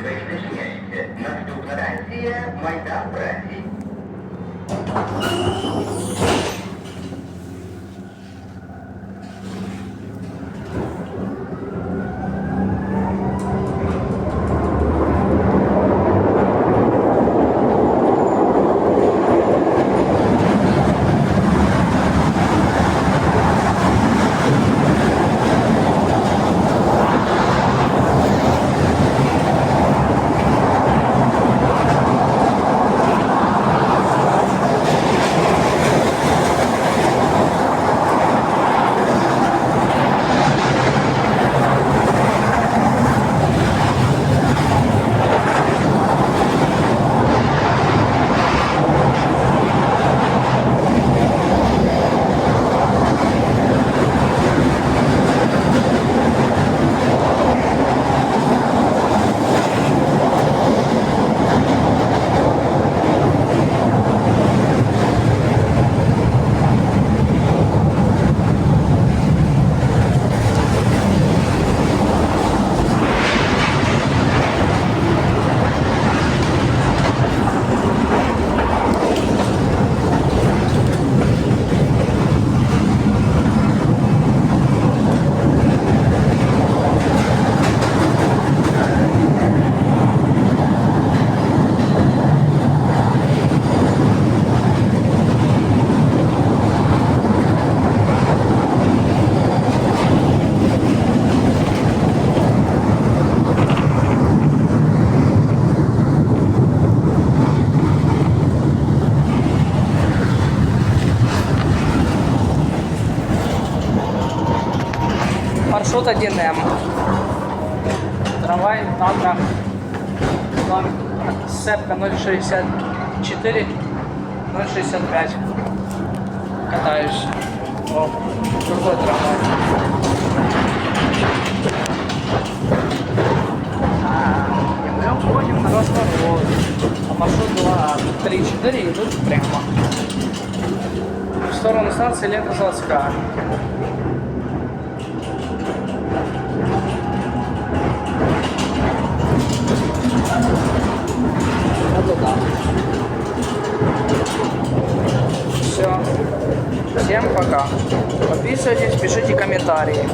безпечне щастя. Наступна станція Майдан Праці. Маршрут 1М. Трамвай Татра. Сепка 064 065. Катаюсь. О, другой трамвай. Мы уходим на разворот. А маршрут 2, 3, 4 идут прямо. В сторону станции Электрозаводская. Вот туда. Все. Всем пока. Подписывайтесь, пишите комментарии.